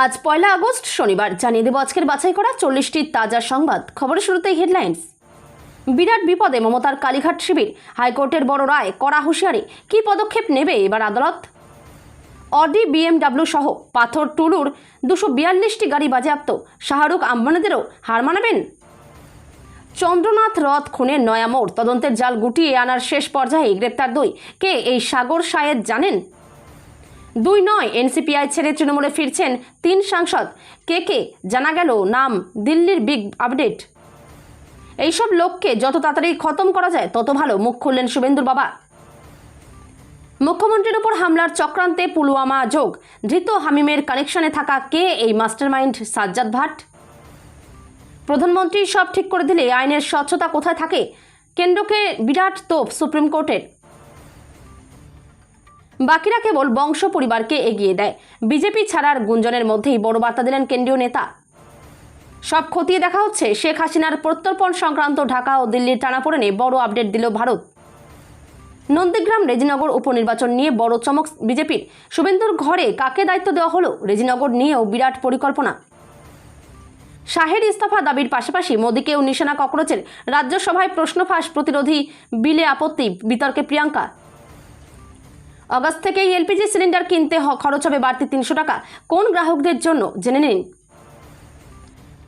আজ 1 আগস্ট শনিবার জানিয়ে দেব আজকের বাছাই করা 40টি তাজা সংবাদ। খবরের শুরুতেই হেডলাইন্স। বিরাট বিপদে মমতার কালীঘাট শিবির, হাইকোর্টের বড় রায়, কড়া হুঁশিয়ারি। কি পদক্ষেপ নেবে এবার আদালত? অডি, বিএমডব্লিউ সহ পাথর টুলুর 242টি গাড়ি বাজেয়াপ্ত, শাহরুখ আম্বানিদেরও হার মানাবেন? চন্দ্রনাথ রথ খুনের নয়া মোড়, তদন্তের জাল গুটিয়ে আনার শেষ পর্যায়ে গ্রেপ্তার 2। কে এই সাগর শায়েদ জানেন? 2 নয়, এনসিপিআই ছেড়ে তৃণমূলে ফিরছেন 3 সাংসদ। কে জানা গেল নাম, দিল্লির বিগ আপডেট। এইসব লোককে যত তাড়াতাড়ি খতম করা যায় তত ভালো, মুখ খুললেন শুভেন্দুর বাবা। মুখ্যমন্ত্রীর উপর হামলার চক্রান্তে পুলওয়ামা যোগ, ধৃত হামিমের কানেকশনে থাকা কে এই মাস্টারমাইন্ড সাজ্জাদ ভাট? প্রধানমন্ত্রী সব ঠিক করে দিলে আইনের স্বচ্ছতা কোথায় থাকে? কেন্দ্রকে বিরাট তোপ সুপ্রিম কোর্টের। বাকিরা কেবল বংশ পরিবারকে এগিয়ে দেয়, বিজেপি ছাড়ার গুঞ্জনের মধ্যেই বড় বার্তা দিলেন কেন্দ্রীয় নেতা। সব খতিয়ে দেখা হচ্ছে, শেখ হাসিনার প্রত্যর্পণ সংক্রান্ত ঢাকা ও দিল্লির টানাপোড়েনে বড় আপডেট দিল ভারত। নন্দীগ্রাম রেজিনগর উপনির্বাচন নিয়ে বড় চমক বিজেপির। শুভেন্দুর ঘরে কাকে দায়িত্ব দেওয়া হলো? রেজিনগর নিয়েও বিরাট পরিকল্পনা। শাহের ইস্তফা দাবির পাশাপাশি মোদীকেও নিশানা ককরোচের। রাজ্যসভায় প্রশ্ন ফাঁস প্রতিরোধী বিলে আপত্তি, বিতর্কে প্রিয়াঙ্কা। আগস্ট থেকেই এলপিজি সিলিন্ডার কিনতে খরচ হবে বাড়তি 300 টাকা। কোন গ্রাহকদের জন্য জেনে নিন।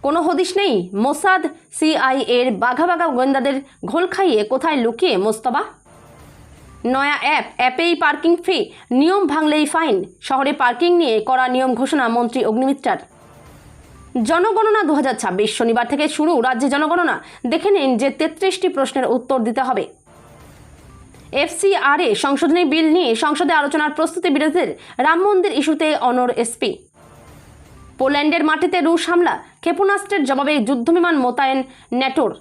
কোনো হদিশ নেই মোসাদ সিআইএর বাঘা বাঘা গোয়েন্দাদের ঘোল খাইয়ে কোথায় লুকিয়ে মোস্তফা? নয়া অ্যাপেই পার্কিং ফ্রি, নিয়ম ভাঙলেই ফাইন। শহরে পার্কিং নিয়ে কড়া নিয়ম ঘোষণা মন্ত্রী অগ্নিমিত্রার। জনগণনা 2026 শনিবার থেকে শুরু রাজ্যে জনগণনা। দেখে নিন যে 33টি প্রশ্নের উত্তর দিতে হবে। এফসিআরএ সংশোধনী বিল নিয়ে সংসদে আলোচনার প্রস্তুতি বিরোধীদের। রাম মন্দির ইস্যুতে অনর এসপি। পোল্যান্ডের মাটিতে রুশ হামলা, ক্ষেপণাস্ত্রের জবাবে যুদ্ধবিমান মোতায়েন ন্যাটোর।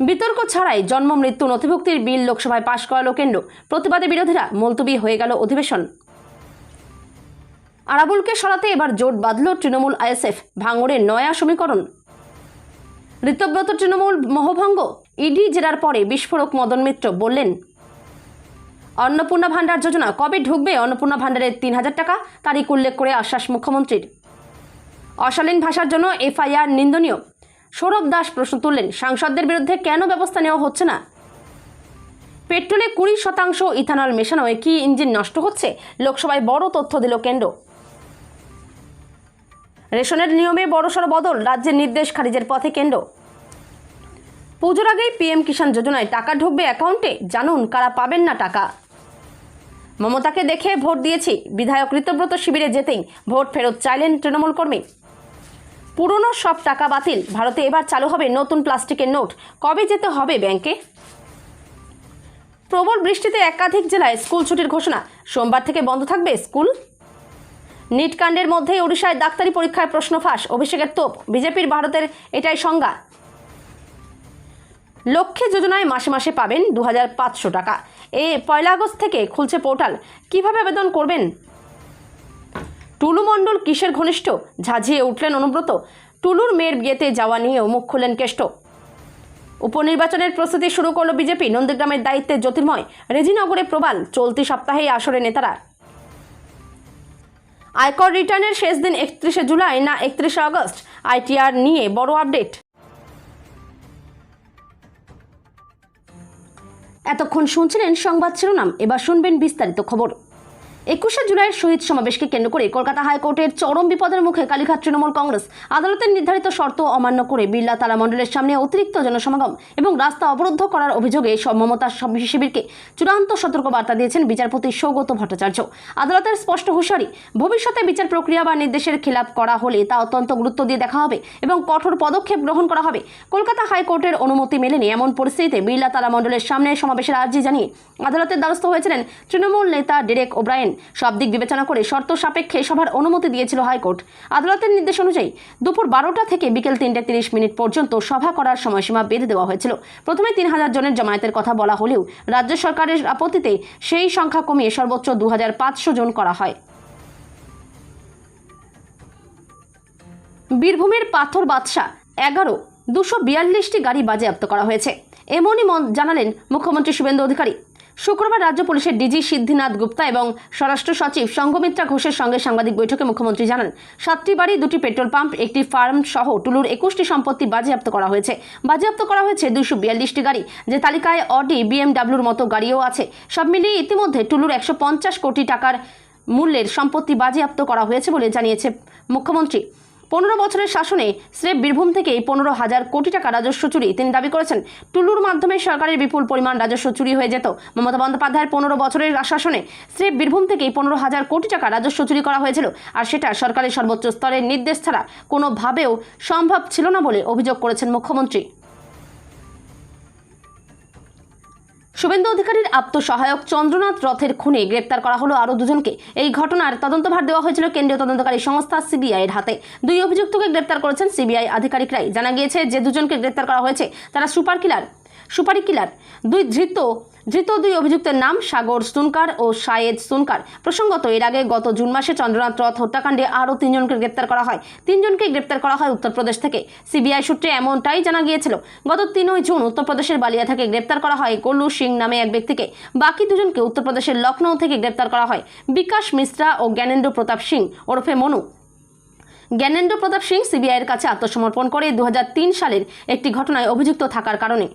বিতর্ক ছাড়াই জন্ম মৃত্যু নথিভুক্তির বিল লোকসভায় পাশ করালো কেন্দ্র। প্রতিবাদে বিরোধীরা, মুলতবি হয়ে গেল অধিবেশন। আরাবুলকে সরাতে এবার জোট বাঁধল তৃণমূল আইএসএফ, ভাঙড়ের নয়া সমীকরণ। ঋতব্রত তৃণমূল মোহভঙ্গ, ইডি জেরার পরে বিস্ফোরক মদন মিত্র বললেন। অন্নপূর্ণা ভান্ডার যোজনা কবে ঢুকবে? অন্নপূর্ণা ভান্ডারের 3000 টাকা, তারিখ উল্লেখ করে আশ্বাস মুখ্যমন্ত্রীর। অশালীন ভাষার জন্য এফআইআর নিন্দনীয়। সৌরভ দাস প্রশ্ন তুললেন, সাংসদদের বিরুদ্ধে কেন ব্যবস্থা নেওয়া হচ্ছে না? পেট্রোলে 20% ইথানল মেশানোয় কি ইঞ্জিন নষ্ট হচ্ছে? লোকসভায় বড় তথ্য দিল কেন্দ্র। রেশনের নিয়মে বড়সড় বদল, রাজ্যের নির্দেশ খারিজের পথে কেন্দ্র। পুজোর আগেই পিএম কিষাণ যোজনায় টাকা ঢুকবে অ্যাকাউন্টে, জানুন কারা পাবেন না টাকা। মমতাকে দেখে ভোট দিয়েছি, বিধায়ক ঋতব্রত শিবিরে যেতেই ভোট ফেরত চাইলেন তৃণমূল কর্মী। পুরনো সব টাকা বাতিল, ভারতে এবার চালু হবে নতুন প্লাস্টিকের নোট। কবে যেতে হবে ব্যাংকে? প্রবল বৃষ্টিতে একাধিক জেলায় স্কুল ছুটির ঘোষণা, সোমবার থেকে বন্ধ থাকবে স্কুল। নিট কাণ্ডের মধ্যেই ওড়িশায় ডাক্তারি পরীক্ষায় প্রশ্ন ফাঁস, অভিষেকের তোপ। বিজেপির ভারতের এটাই সংজ্ঞা। লক্ষ্মী যোজনায় মাসে মাসে পাবেন 2500 টাকা। 1 আগস্ট থেকে খুলছে পোর্টাল, কিভাবে আবেদন করবেন? টুলু মণ্ডল কিসের ঘনিষ্ঠ? ঝাঁঝিয়ে উঠলেন অনুব্রত। টুলুর মেয়ের বিয়েতে যাওয়া নিয়েও মুখ খুললেন কেষ্ট। উপনির্বাচনের প্রস্তুতি শুরু করল বিজেপি, নন্দীগ্রামের দায়িত্বে জ্যোতির্ময়। রেজিনগরে প্রবাল, চলতি সপ্তাহেই আসরে নেতারা। আয়কর রিটার্নের শেষ দিন 31শে জুলাই না 31শে আগস্ট? আইটিআর নিয়ে বড় আপডেট। এতক্ষণ শুনছিলেন সংবাদ শিরোনাম, এবার শুনবেন বিস্তারিত খবর। 21শে জুলাইয়ের শহীদ সমাবেশকে কেন্দ্র করে কলকাতা হাইকোর্টের চরম বিপদের মুখে কালীঘাট তৃণমূল কংগ্রেস। আদালতের নির্ধারিত শর্ত অমান্য করে বিড়লা তালা মণ্ডলের সামনে অতিরিক্ত জনসমাগম এবং রাস্তা অবরুদ্ধ করার অভিযোগে মমতা শিবিরকে চূড়ান্ত সতর্কবার্তা দিয়েছেন বিচারপতি সৌগত ভট্টাচার্য। আদালতের স্পষ্ট হুঁশিয়ারি, ভবিষ্যতে বিচার প্রক্রিয়া বা নির্দেশের খেলাপ করা হলে তা অত্যন্ত গুরুত্ব দিয়ে দেখা হবে এবং কঠোর পদক্ষেপ গ্রহণ করা হবে। কলকাতা হাইকোর্টের অনুমতি মেলেনি এমন পরিস্থিতিতে বিড়লা তালা মণ্ডলের সামনে সমাবেশের আর্জি জানিয়ে আদালতের দ্বারস্থ হয়েছিলেন তৃণমূল নেতা ডেরেক ওব্রায়েন। সব দিক বিবেচনা করে শর্ত সাপেক্ষে সভার অনুমতি দিয়েছিল হাইকোর্ট। আদালতের নির্দেশ অনুযায়ী দুপুর 12টা থেকে বিকেল 3:30 মিনিট পর্যন্ত সভা করার সময়সীমা বেঁধে দেওয়া হয়েছিল। প্রথমে 3000 জনের জমায়েতের কথা বলা হলেও রাজ্য সরকারের আপত্তিতে সেই সংখ্যা কমিয়ে সর্বোচ্চ 2500 জন করা হয়। বীরভূমের পাথর বাদশা 11, 242টি গাড়ি বাজেয়াপ্ত করা হয়েছে, এমনই জানালেন মুখ্যমন্ত্রী শুভেন্দু অধিকারী। শুক্রবার রাজ্য পুলিশের ডিজি সিদ্ধিনাথ গুপ্তা এবং স্বরাষ্ট্র সচিব সঙ্গমিত্রা ঘোষের সঙ্গে সাংবাদিক বৈঠকে মুখ্যমন্ত্রী জানান, 7টি বাড়ি, 2টি পেট্রোল পাম্প, একটি ফার্ম সহ টুলুর 21টি সম্পত্তি বাজেয়াপ্ত করা হয়েছে। বাজেয়াপ্ত করা হয়েছে 242টি গাড়ি, যে তালিকায় অডি, বিএমডাব্লিউর মতো গাড়িও আছে। সব মিলিয়ে ইতিমধ্যে টুলুর 150 কোটি টাকার মূল্যের সম্পত্তি বাজেয়াপ্ত করা হয়েছে বলে জানিয়েছে মুখ্যমন্ত্রী। 15 বছরের শাসনে স্রেফ বীরভূম থেকেই 15,000 কোটি টাকা রাজস্ব চুরি তিনি দাবি করেছেন। টুলুর মাধ্যমে সরকারের বিপুল পরিমাণ রাজস্ব চুরি হয়ে যেত। মমতা বন্দ্যোপাধ্যায়ের 15 বছরের শাসনে স্রেফ বীরভূম থেকেই 15,000 কোটি টাকা রাজস্ব চুরি করা হয়েছিল, আর সেটা সরকারের সর্বোচ্চ স্তরের নির্দেশ ছাড়া কোনোভাবেও সম্ভব ছিল না বলে অভিযোগ করেছেন মুখ্যমন্ত্রী। শুভেন্দু অধিকারীর আত্মসহায়ক চন্দ্রনাথ রথের খুনে গ্রেপ্তার করা হলো আরও দুজনকে। এই ঘটনার তদন্তভার দেওয়া হয়েছিল কেন্দ্রীয় তদন্তকারী সংস্থা সিবিআই এর হাতে। 2 অভিযুক্তকে গ্রেপ্তার করেছেন সিবিআই আধিকারিকরাই। জানা গিয়েছে যে দুজনকে গ্রেপ্তার করা হয়েছে তারা সুপারি কিলার। ধৃত 2 অভিযুক্তের নাম সাগর সুনকার ও শায়েদ সুনকার। প্রসঙ্গত, এর আগে গত জুন মাসে চন্দ্রনাথ রথ হত্যাকাণ্ডে আরও 3 জনকে গ্রেপ্তার করা হয়। 3 জনকে গ্রেপ্তার করা হয় উত্তরপ্রদেশ থেকে। সিবিআই সূত্রে এমনটাই জানা গিয়েছিল। গত 3 জুন উত্তরপ্রদেশের বালিয়া থেকে গ্রেপ্তার করা হয় কল্লু সিং নামে এক ব্যক্তিকে। বাকি 2 জনকে উত্তরপ্রদেশের লখনৌ থেকে গ্রেপ্তার করা হয় বিকাশ মিশ্রা ও জ্ঞানেন্দ্র প্রতাপ সিং ওরফে মনু। জ্ঞানেন্দ্র প্রতাপ সিং সিবিআইয়ের কাছে আত্মসমর্পণ করে 2003 সালের একটি ঘটনায় অভিযুক্ত থাকার কারণে।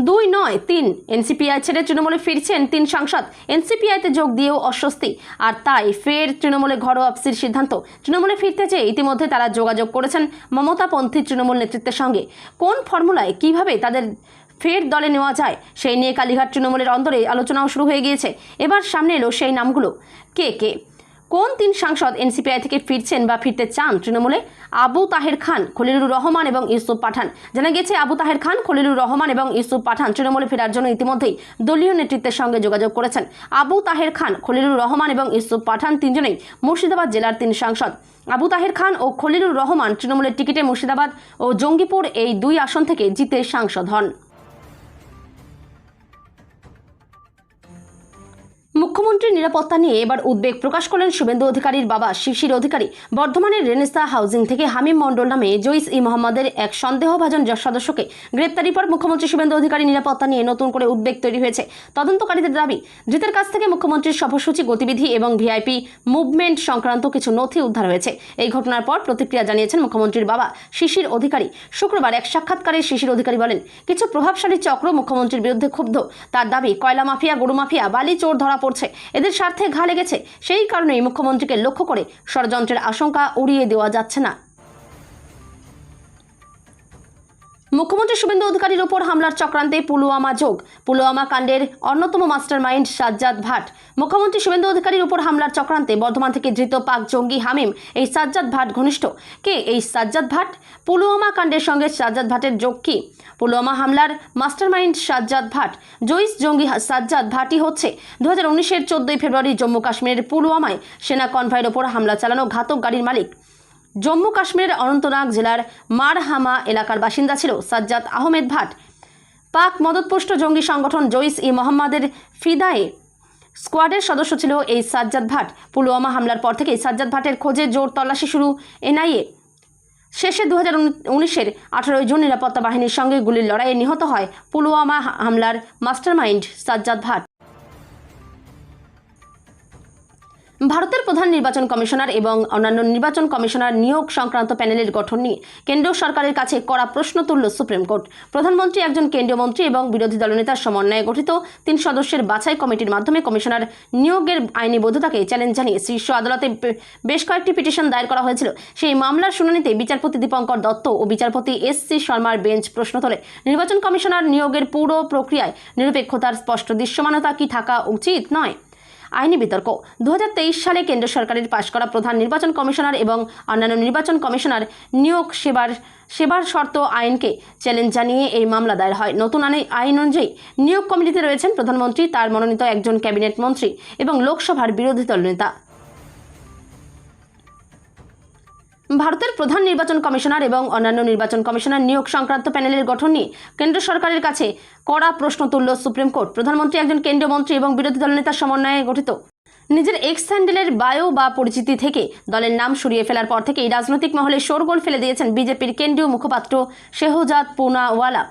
2 নয় 3 এনসিপিআই ছেড়ে তৃণমূলে ফিরছেন 3 সাংসদ। এনসিপিআইতে যোগ দিয়েও অস্বস্তি, আর তাই ফের তৃণমূলে ঘরোয়া আপসির সিদ্ধান্ত। তৃণমূলে ফিরতে চেয়ে ইতিমধ্যে তারা যোগাযোগ করেছেন মমতাপন্থী তৃণমূল নেতৃত্বের সঙ্গে। কোন ফর্মুলায় কিভাবে তাদের ফের দলে নেওয়া যায় সেই নিয়ে কালীঘাট তৃণমূলের অন্দরে আলোচনাও শুরু হয়ে গিয়েছে। এবার সামনে এলো সেই নামগুলো। কে কোন 3 সাংসদ এনসিপিআই থেকে ফিরছেন বা ফিরতে চান তৃণমূলে? আবু তাহের খান, খলিলুর রহমান এবং ইউসুফ পাঠান। জানা গেছে আবু তাহের খান, খলিলুর রহমান এবং ইউসুফ পাঠান তৃণমূলে ফেরার জন্য ইতিমধ্যেই দলীয় নেতৃত্বের সঙ্গে যোগাযোগ করেছেন। আবু তাহের খান, খলিলুর রহমান এবং ইউসুফ পাঠান 3 জনেই মুর্শিদাবাদ জেলার 3 সাংসদ। আবু তাহের খান ও খলিলুর রহমান তৃণমূলের টিকিটে মুর্শিদাবাদ ও জঙ্গিপুর এই 2 আসন থেকে জিতে সাংসদ হন। মুখ্যমন্ত্রীর নিরাপত্তা নিয়ে এবার উদ্বেগ প্রকাশ করলেন শুভেন্দু অধিকারীর বাবা শিশির অধিকারী। বর্ধমানের রেনেসা হাউজিং থেকে হামিম মণ্ডল নামে জইস ই মোহাম্মদের এক সন্দেহভাজন সদস্যকে গ্রেপ্তারির পর মুখ্যমন্ত্রী শুভেন্দু অধিকারী নিরাপত্তা নিয়ে নতুন করে উদ্বেগ তৈরি হয়েছে। তদন্তকারীদের দাবি, ধৃতের কাছ থেকে মুখ্যমন্ত্রীর সফরসূচি, গতিবিধি এবং ভিআইপি মুভমেন্ট সংক্রান্ত কিছু নথি উদ্ধার হয়েছে। এই ঘটনার পর প্রতিক্রিয়া জানিয়েছেন মুখ্যমন্ত্রীর বাবা শিশির অধিকারী। শুক্রবার এক সাক্ষাৎকারে শিশির অধিকারী বলেন, কিছু প্রভাবশালী চক্র মুখ্যমন্ত্রীর বিরুদ্ধে ক্ষুব্ধ। তার দাবি, কয়লা মাফিয়া, গরু মাফিয়া, বালি চোর ধরা পড়ছে, এদের স্বার্থে ঘা লেগেছে। সেই কারণেই মুখ্যমন্ত্রীকে লক্ষ্য করে ষড়যন্ত্রের আশঙ্কা উড়িয়ে দেওয়া যাচ্ছে না। মুখ্যমন্ত্রী শুভেন্দু অধিকারীর ওপর হামলার চক্রান্তে পুলওয়ামা যোগ। পুলওয়ামা কাণ্ডের অন্যতম মাস্টার মাইন্ড সাজ্জাদ ভাট। মুখ্যমন্ত্রী শুভেন্দু অধিকারীর ওপর হামলার চক্রান্তে বর্ধমান থেকে ধৃত পাক জঙ্গি হামিম এই সাজ্জাদ ভাট ঘনিষ্ঠ। কে এই সাজ্জাদ ভাট? পুলওয়ামা কাণ্ডের সঙ্গে সাজ্জাদ ভাটের যোগ কি? পুলওয়ামা হামলার মাস্টার মাইন্ড সাজ্জাদ ভাট। জইস জঙ্গি সাজ্জাদ ভাটই হচ্ছে 2019-এর 14 ফেব্রুয়ারি জম্মু কাশ্মীরের পুলওয়ামায় সেনা কনভয়ের ওপর হামলা চালানো ঘাতক গাড়ির মালিক। জম্মু কাশ্মীরের অনন্তনাগ জেলার মারহামা এলাকার বাসিন্দা ছিল সাজ্জাদ আহমেদ ভাট। পাক মদতপুষ্ট জঙ্গি সংগঠন জইস ই মোহাম্মদের ফিদায়ে স্কোয়াডের সদস্য ছিল এই সাজ্জাদ ভাট। পুলওয়ামা হামলার পর থেকেই সাজ্জাদ ভাটের খোঁজে জোর তল্লাশি শুরু এনআইএ। শেষে 2019-এর 18 জুন নিরাপত্তা বাহিনীর সঙ্গে গুলির লড়াইয়ে নিহত হয় পুলওয়ামা হামলার মাস্টারমাইন্ড সাজ্জাদ ভাট। ভারতের প্রধান নির্বাচন কমিশনার এবং অন্যান্য নির্বাচন কমিশনার নিয়োগ সংক্রান্ত প্যানেলের গঠন নিয়ে কেন্দ্রীয় সরকারের কাছে কড়া প্রশ্ন তুলল সুপ্রিম কোর্ট। প্রধানমন্ত্রী, একজন কেন্দ্রীয় মন্ত্রী এবং বিরোধী দলনেতার সমন্বয়ে গঠিত 3 সদস্যের বাছাই কমিটির মাধ্যমে কমিশনার নিয়োগের আইনি বৈধতাকে চ্যালেঞ্জ জানিয়ে শীর্ষ আদালতে বেশ কয়েকটি পিটিশন দায়ের করা হয়েছিল। সেই মামলার শুনানিতে বিচারপতি দীপঙ্কর দত্ত ও বিচারপতি এস.সি. শর্মার বেঞ্চ প্রশ্ন তোলে, নির্বাচন কমিশনার নিয়োগের পুরো প্রক্রিয়ায় নিরপেক্ষতার স্পষ্ট দৃশ্যমানতা কি থাকা উচিত নয়। আইনি বিতর্ক। 2023 সালে কেন্দ্র সরকারের পাশ করা প্রধান নির্বাচন কমিশনার এবং অন্যান্য নির্বাচন কমিশনার নিয়োগ সেবার শর্ত আইনকে চ্যালেঞ্জ জানিয়ে এই মামলা দায়ের হয়। নতুন আইন অনুযায়ী নিয়োগ কমিটিতে রয়েছেন প্রধানমন্ত্রী, তার মনোনীত একজন ক্যাবিনেট মন্ত্রী এবং লোকসভার বিরোধী দল নেতা। ভারতের প্রধান নির্বাচন কমিশনার এবং অন্যান্য নির্বাচন কমিশনার নিয়োগ সংক্রান্ত প্যানেলের গঠন নিয়ে কেন্দ্র সরকারের কাছে কড়া প্রশ্ন তুলল সুপ্রিম কোর্ট। প্রধানমন্ত্রী, একজন কেন্দ্রীয় মন্ত্রী এবং বিরোধী দলনেতার সমন্বয়ে গঠিত নিজের এক্স হ্যান্ডেলের বায়ো বা পরিচিতি থেকে দলের নাম সরিয়ে ফেলার পর থেকেই রাজনৈতিক মহলে শোরগোল ফেলে দিয়েছেন বিজেপির কেন্দ্রীয় মুখপাত্র শেহজাদ পুনাওয়ালা।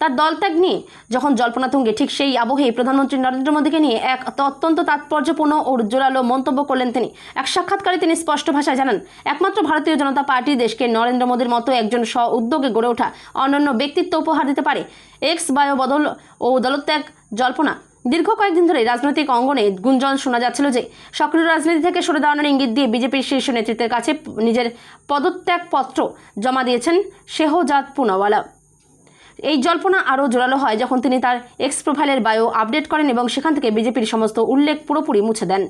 তার দলত্যাগ নিয়ে যখন জল্পনা তুঙ্গে, ঠিক সেই আবহেই প্রধানমন্ত্রী নরেন্দ্র মোদীকে নিয়ে এক অত্যন্ত তাৎপর্যপূর্ণ ও জোরালো মন্তব্য করলেন তিনি। এক সাক্ষাৎকারে তিনি স্পষ্ট ভাষায় জানান, একমাত্র ভারতীয় জনতা পার্টি দেশকে নরেন্দ্র মোদীর মতো একজন স্ব উদ্যোগে গড়ে ওঠা অনন্য ব্যক্তিত্ব উপহার দিতে পারে। এক্স বায়ো বদল ও দলত্যাগ জল্পনা। দীর্ঘ কয়েকদিন ধরে রাজনৈতিক অঙ্গনে গুঞ্জন শোনা যাচ্ছিল যে সক্রিয় রাজনীতি থেকে সরে দাঁড়ানোর ইঙ্গিত দিয়ে বিজেপির শীর্ষ নেতৃত্বের কাছে নিজের পদত্যাগপত্র জমা দিয়েছেন শেহজাদ পুনাওয়ালা। এই জল্পনা আরও জোরালো হয় যখন তিনি তার এক্স প্রোফাইলের বায়ো আপডেট করেন এবং সেখান থেকে বিজেপির সমস্ত উল্লেখ পুরোপুরি মুছে দেন।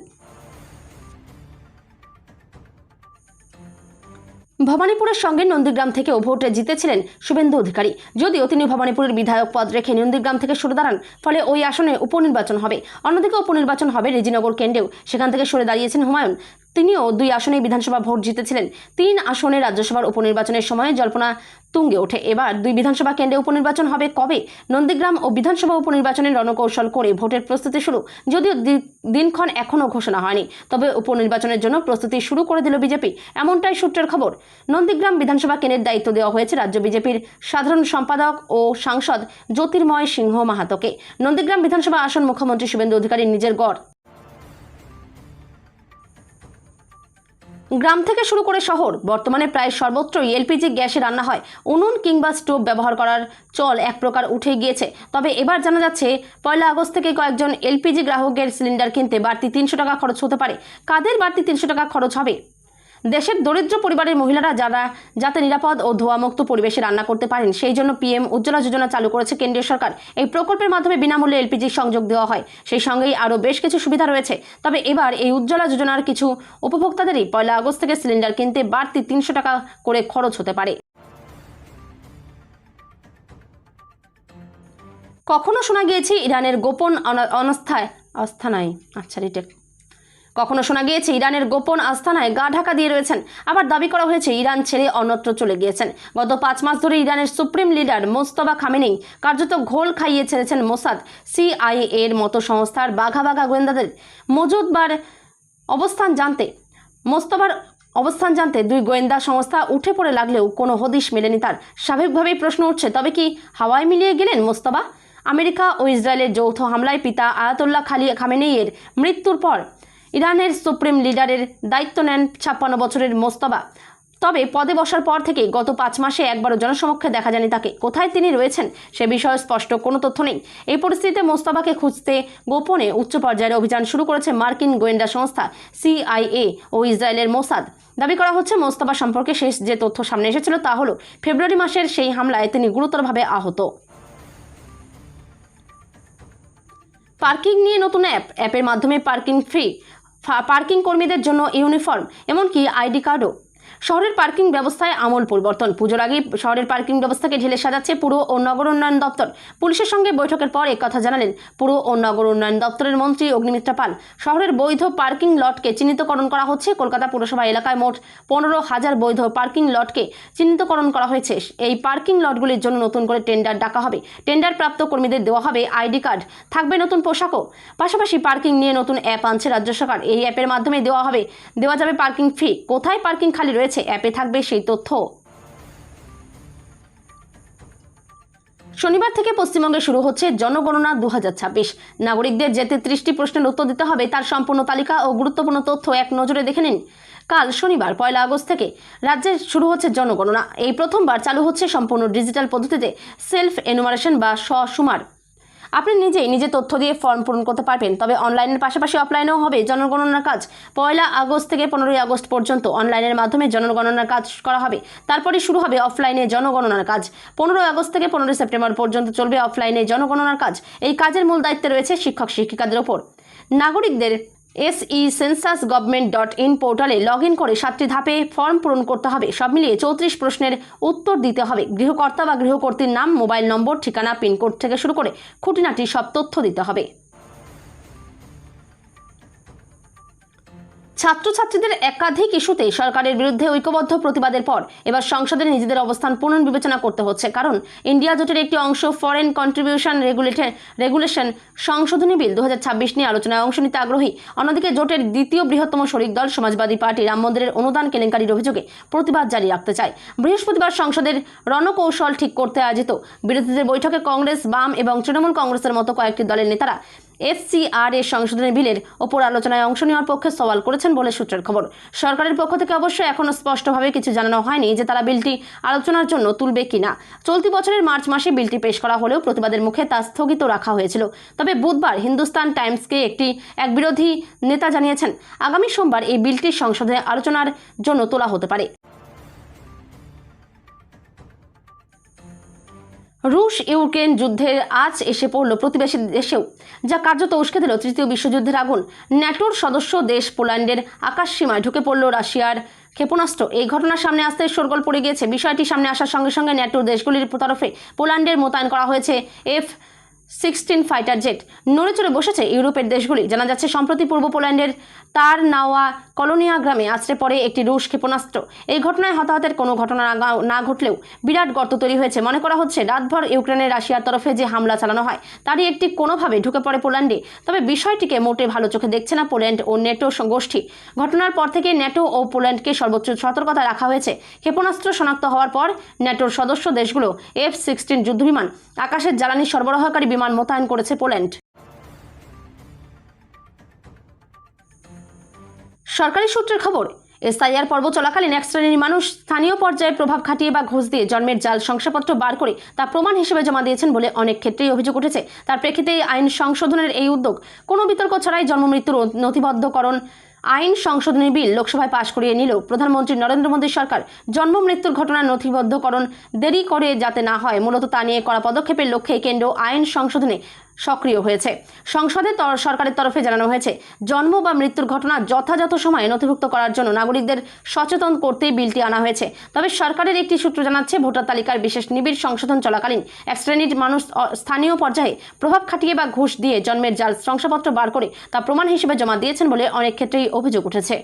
ভবানীপুরের সঙ্গে নন্দীগ্রাম থেকেও ভোটে জিতেছিলেন শুভেন্দু অধিকারী। যদিও তিনি ভবানীপুরের বিধায়ক পদ রেখে নন্দীগ্রাম থেকে সরে দাঁড়ান, ফলে ওই আসনে উপনির্বাচন হবে। অন্যদিকে উপনির্বাচন হবে রেজিনগর কেন্দ্রেও, সেখান থেকে সরে দাঁড়িয়েছেন হুমায়ুন। তিনিও 2 আসনেই বিধানসভা ভোট জিতেছিলেন। 3 আসনে রাজ্যসভার উপনির্বাচনের সময় জল্পনা তুঙ্গে ওঠে। এবার 2 বিধানসভা কেন্দ্রে উপনির্বাচন হবে কবে? নন্দীগ্রাম ও বিধানসভা উপনির্বাচনের রণকৌশল করে ভোটের প্রস্তুতি শুরু। যদিও দিনক্ষণ এখনও ঘোষণা হয়নি, তবে উপনির্বাচনের জন্য প্রস্তুতি শুরু করে দিল বিজেপি, এমনটাই সূত্রের খবর। নন্দীগ্রাম বিধানসভা কেন্দ্রের দায়িত্ব দেওয়া হয়েছে রাজ্য বিজেপির সাধারণ সম্পাদক ও সাংসদ জ্যোতির্ময় সিংহ মাহাতোকে। নন্দীগ্রাম বিধানসভা আসন মুখ্যমন্ত্রী শুভেন্দু অধিকারীর নিজের গড়। গ্রাম থেকে শুরু করে শহর, বর্তমানে প্রায় সর্বত্রই এলপিজি গ্যাসে রান্না হয়। উনুন কিংবা স্টোভ ব্যবহার করার চল এক প্রকার উঠে গিয়েছে। তবে এবার জানা যাচ্ছে 1 আগস্ট থেকে কয়েকজন এলপিজি গ্রাহকের সিলিন্ডার কিনতে বাড়তি 300 টাকা খরচ হতে পারে। কাদের বাড়তি 300 টাকা খরচ হবে? দেশের দরিদ্র পরিবারের মহিলারা যাতে নিরাপদ ও ধোঁয়ামুক্ত পরিবেশে রান্না করতে পারেন, সেই জন্য পিএম উজ্জ্বলা যোজনা চালু করেছে কেন্দ্রীয় সরকার। এই প্রকল্পের মাধ্যমে বিনামূল্যে এলপিজি সংযোগ দেওয়া হয়। সেই সঙ্গেই আরও বেশ কিছু সুবিধা রয়েছে। তবে এবার এই উজ্জ্বলা যোজনার কিছু উপভোক্তাদেরই 1 আগস্ট থেকে সিলিন্ডার কিনতে বাড়তি 300 টাকা করে খরচ হতে পারে। কখনো শোনা গিয়েছে ইরানের গোপন আস্তানায় গা ঢাকা দিয়ে রয়েছেন। আবার দাবি করা হয়েছে ইরান ছেড়ে অন্যত্র চলে গিয়েছেন। গত 5 মাস ধরে ইরানের সুপ্রিম লিডার মোস্তফা খামেনেই কার্যত ঘোল খাইয়ে ছেড়েছেন মোসাদ, CIA এর মতো সংস্থার বাঘা বাঘা গোয়েন্দাদের। মোস্তফার অবস্থান জানতে 2 গোয়েন্দা সংস্থা উঠে পড়ে লাগলেও কোনো হদিশ মেলেনি তার। স্বাভাবিকভাবেই প্রশ্ন উঠছে, তবে কি হাওয়ায় মিলিয়ে গেলেন মোস্তফা? আমেরিকা ও ইসরায়েলের যৌথ হামলায় পিতা আয়াতুল্লাহ খামেনেইয়ের মৃত্যুর পর ইরানের সুপ্রিম লিডারের দায়িত্ব নেন 56 বছরের মোস্তফা। তবে পদে বসার পর থেকে গত 5 মাসে একবারও জনসমক্ষে দেখা যায়নি তাকে। কোথায় তিনি রয়েছেন সে বিষয়ে স্পষ্ট কোনো তথ্য নেই। এই পরিস্থিতিতে মোস্তফাকে খুঁজতে গোপনে উচ্চ পর্যায়ের অভিযান শুরু করেছে মার্কিন গোয়েন্দা সংস্থা CIA ও ইসরায়েলের মোসাদ। দাবি করা হচ্ছে মোস্তফা সম্পর্কে শেষ যে তথ্য সামনে এসেছিল তা হলো ফেব্রুয়ারি মাসের সেই হামলায় তিনি গুরুতরভাবে আহত। পার্কিং নিয়ে নতুন অ্যাপের মাধ্যমে পার্কিং ফ্রি, পার্কিং কর্মীদের জন্য ইউনিফর্ম, এমনকি ID কার্ডও। শহরের পার্কিং ব্যবস্থায় আমূল পরিবর্তন। পুজোর আগেই শহরের পার্কিং ব্যবস্থাকে ঢেলে সাজাচ্ছে পুর ও নগর উন্নয়ন দপ্তর। পুলিশের সঙ্গে বৈঠকের পর একথা জানালেন পুর ও নগর উন্নয়ন দপ্তরের মন্ত্রী অগ্নিমিত্রা পাল। শহরের বৈধ পার্কিং লটকে চিহ্নিতকরণ করা হচ্ছে। কলকাতা পুরসভা এলাকায় মোট 15,000 বৈধ পার্কিং লটকে চিহ্নিতকরণ করা হয়েছে। এই পার্কিং লটগুলির জন্য নতুন করে টেন্ডার ডাকা হবে। টেন্ডার প্রাপ্ত কর্মীদের দেওয়া হবে ID কার্ড, থাকবে নতুন পোশাকও। পাশাপাশি পার্কিং নিয়ে নতুন অ্যাপ আনছে রাজ্য সরকার। এই অ্যাপের মাধ্যমে দেওয়া যাবে পার্কিং ফ্রি। কোথায় পার্কিং খালি রয়েছে অ্যাপে থাকবে সেই তথ্য। শনিবার থেকে পশ্চিমবঙ্গে শুরু হচ্ছে জনগণনা 2026। নাগরিকদের যে 33টি প্রশ্নের উত্তর দিতে হবে তার সম্পূর্ণ তালিকা ও গুরুত্বপূর্ণ তথ্য এক নজরে দেখে নিন। কাল শনিবার 1 আগস্ট থেকে রাজ্যে শুরু হচ্ছে জনগণনা। এই প্রথমবার চালু হচ্ছে সম্পূর্ণ ডিজিটাল পদ্ধতিতে সেলফ এনুমারেশন বা স্বশুমার। আপনি নিজে তথ্য দিয়ে ফর্ম পূরণ করতে পারবেন। তবে অনলাইনের পাশাপাশি অফলাইনেও হবে জনগণনার কাজ। 1 আগস্ট থেকে 15 আগস্ট পর্যন্ত অনলাইনের মাধ্যমে জনগণনার কাজ করা হবে। তারপরে শুরু হবে অফলাইনে জনগণনার কাজ। 15 আগস্ট থেকে 15 সেপ্টেম্বর পর্যন্ত চলবে অফলাইনে জনগণনার কাজ। এই কাজের মূল দায়িত্বে রয়েছে শিক্ষক শিক্ষিকাদের ওপর। নাগরিকদের SEcensusgovernment.in পোর্টালে লগইন করে 7টি ধাপে ফর্ম পূরণ করতে হবে। সব মিলিয়ে 34 প্রশ্নের উত্তর দিতে হবে। গৃহকর্তা বা গৃহকর্ত্রীর নাম, মোবাইল নম্বর, ঠিকানা, পিনকোড থেকে শুরু করে খুঁটিনাটি সব তথ্য দিতে হবে। ছাত্রছাত্রীদের একাধিক ইস্যুতে সরকারের বিরুদ্ধে ঐক্যবদ্ধ প্রতিবাদের পর এবার সংসদে নিজেদের অবস্থান পুনর্বিবেচনা করতে হচ্ছে, কারণ ইন্ডিয়া জোটের একটি অংশ ফরেন কন্ট্রিবিউশন রেগুলেশন সংশোধনী বিল 2026 নিয়ে আলোচনায় অংশ নিতে আগ্রহী। অন্যদিকে জোটের দ্বিতীয় বৃহত্তম শরিক দল সমাজবাদী পার্টি রাম মন্দিরের অনুদান কেলেঙ্কারির অভিযোগে প্রতিবাদ জারি রাখতে চায়। বৃহস্পতিবার সংসদের রণকৌশল ঠিক করতে আয়োজিত বিরোধীদের বৈঠকে কংগ্রেস, বাম এবং তৃণমূল কংগ্রেসের মতো কয়েকটি দলের নেতারা FCR এর সংশোধনী বিলের ওপর আলোচনায় অংশ নেওয়ার পক্ষে সওয়াল করেছেন বলে সূত্রের খবর। সরকারের পক্ষ থেকে অবশ্য এখনও স্পষ্টভাবে কিছু জানানো হয়নি যে তারা বিলটি আলোচনার জন্য তুলবে কিনা। চলতি বছরের মার্চ মাসে বিলটি পেশ করা হলেও প্রতিবাদের মুখে তা স্থগিত রাখা হয়েছিল। তবে বুধবার হিন্দুস্তান টাইমসকে এক বিরোধী নেতা জানিয়েছেন, আগামী সোমবার এই বিলটি সংসদে আলোচনার জন্য তোলা হতে পারে। রুশ ইউক্রেন যুদ্ধের আজ এসে পড়ল প্রতিবেশী দেশেও, যা কার্যত উস্কে দিল তৃতীয় বিশ্বযুদ্ধের আগুন। ন্যাটোর সদস্য দেশ পোল্যান্ডের আকাশসীমায় ঢুকে পড়ল রাশিয়ার ক্ষেপণাস্ত্র। এই ঘটনার সামনে আসতে শোরগোল পড়ে গিয়েছে। বিষয়টি সামনে আসার সঙ্গে সঙ্গে ন্যাটোর দেশগুলির তরফে পোল্যান্ডের মোতায়েন করা হয়েছে F-16 ফাইটার জেট। নড়ে চড়ে বসেছে ইউরোপের দেশগুলি। জানা যাচ্ছে, সম্প্রতি পূর্ব পোল্যান্ডের তার নাওয়া কলোনিয়া গ্রামে আছড়ে পড়ে একটি রুশ ক্ষেপণাস্ত্র। এই ঘটনায় হতাহতের কোনো ঘটনা না ঘটলেও বিরাট গর্ত তৈরি হয়েছে। মনে করা হচ্ছে রাতভর ইউক্রেনের রাশিয়ার তরফে যে হামলা চালানো হয় তারই একটি কোনোভাবে ঢুকে পড়ে পোল্যান্ডে। তবে বিষয়টিকে মোটে ভালো চোখে দেখছে না পোল্যান্ড ও ন্যাটো গোষ্ঠী। ঘটনার পর থেকে ন্যাটো ও পোল্যান্ডকে সর্বোচ্চ সতর্কতা রাখা হয়েছে। ক্ষেপণাস্ত্র শনাক্ত হওয়ার পর ন্যাটোর সদস্য দেশগুলো F-16 যুদ্ধবিমান, আকাশের জ্বালানি সরবরাহকারী বিমান মোতায়েন করেছে পোল্যান্ড। সরকারি সূত্রের খবর, SIR পর্ব চলাকালীন এক শ্রেণীর মানুষ স্থানীয় পর্যায়ে প্রভাব খাটিয়ে বা ঘুষ দিয়ে জন্মের জাল শংসাপত্র বার করে তা প্রমাণ হিসেবে জমা দিয়েছেন বলে অনেক ক্ষেত্রেই অভিযোগ উঠেছে। তার প্রেক্ষিতে আইন সংশোধনের এই উদ্যোগ কোনো বিতর্ক ছাড়াই জন্ম মৃত্যুর নথিবদ্ধকরণ আইন সংশোধনী বিল লোকসভায় পাশ করিয়ে নিল প্রধানমন্ত্রী নরেন্দ্র মোদীর সরকার। জন্ম মৃত্যুর ঘটনার নথিবদ্ধকরণ দেরি করে যাতে না হয়, মূলত তা নিয়ে করা পদক্ষেপের লক্ষ্যে কেন্দ্র আইন সংশোধনে সক্রিয় হয়েছে। সংসদে সরকারের তরফে জানানো হয়েছে, জন্ম বা মৃত্যুর ঘটনা যথাযথ সময়ে নথিভুক্ত করার জন্য নাগরিকদের সচেতন করতেই বিলটি আনা হয়েছে। তবে সরকারের একটি সূত্র জানাচ্ছে, ভোটার তালিকার বিশেষ নিবিড় সংশোধন চলাকালীন এক শ্রেণীর মানুষ স্থানীয় পর্যায়ে প্রভাব খাটিয়ে বা ঘুষ দিয়ে জন্মের জাল শংসাপত্র বার করে তা প্রমাণ হিসেবে জমা দিয়েছেন বলে অনেক ক্ষেত্রেই অভিযোগ উঠেছে।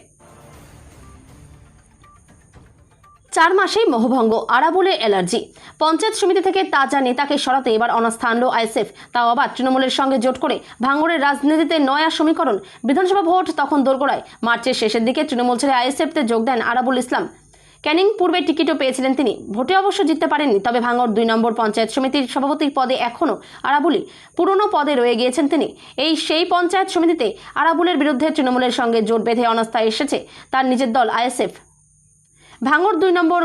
4 মাসেই মোহভঙ্গ, আরাবুলে অ্যালার্জি। পঞ্চায়েত সমিতি থেকে তাজা নেতাকে সরাতে এবার অনাস্থা আনল আইএসএফ, তাও আবার তৃণমূলের সঙ্গে জোট করে। ভাঙড়ের রাজনীতিতে নয়া সমীকরণ। বিধানসভা ভোট তখন দোরগোড়ায়। মার্চের শেষের দিকে তৃণমূল ছেড়ে আইএসএফতে যোগ দেন আরাবুল ইসলাম। ক্যানিং পূর্বে টিকিটও পেয়েছিলেন তিনি। ভোটে অবশ্য জিততে পারেননি, তবে ভাঙড় 2 নম্বর পঞ্চায়েত সমিতির সভাপতির পদে এখনও আরাবুলই পুরনো পদে রয়ে গিয়েছেন তিনি। সেই পঞ্চায়েত সমিতিতে আরাবুলের বিরুদ্ধে তৃণমূলের সঙ্গে জোট বেঁধে অনাস্থা এসেছে তার নিজের দল আইএসএফ। ভাঙড় 2 নম্বর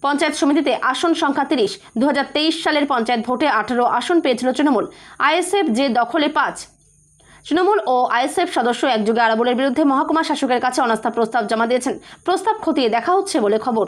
পঞ্চায়েত সমিতিতে আসন সংখ্যা 30। 2023 সালের পঞ্চায়েত ভোটে 18 আসন পেয়েছিল তৃণমূল। আইএসএফ যে দখলে 5। তৃণমূল ও আইএসএফ সদস্য একযোগে আরাবুলের বিরুদ্ধে মহকুমা শাসকের কাছে অনাস্থা প্রস্তাব জমা দিয়েছেন। প্রস্তাব খতিয়ে দেখা হচ্ছে বলে খবর।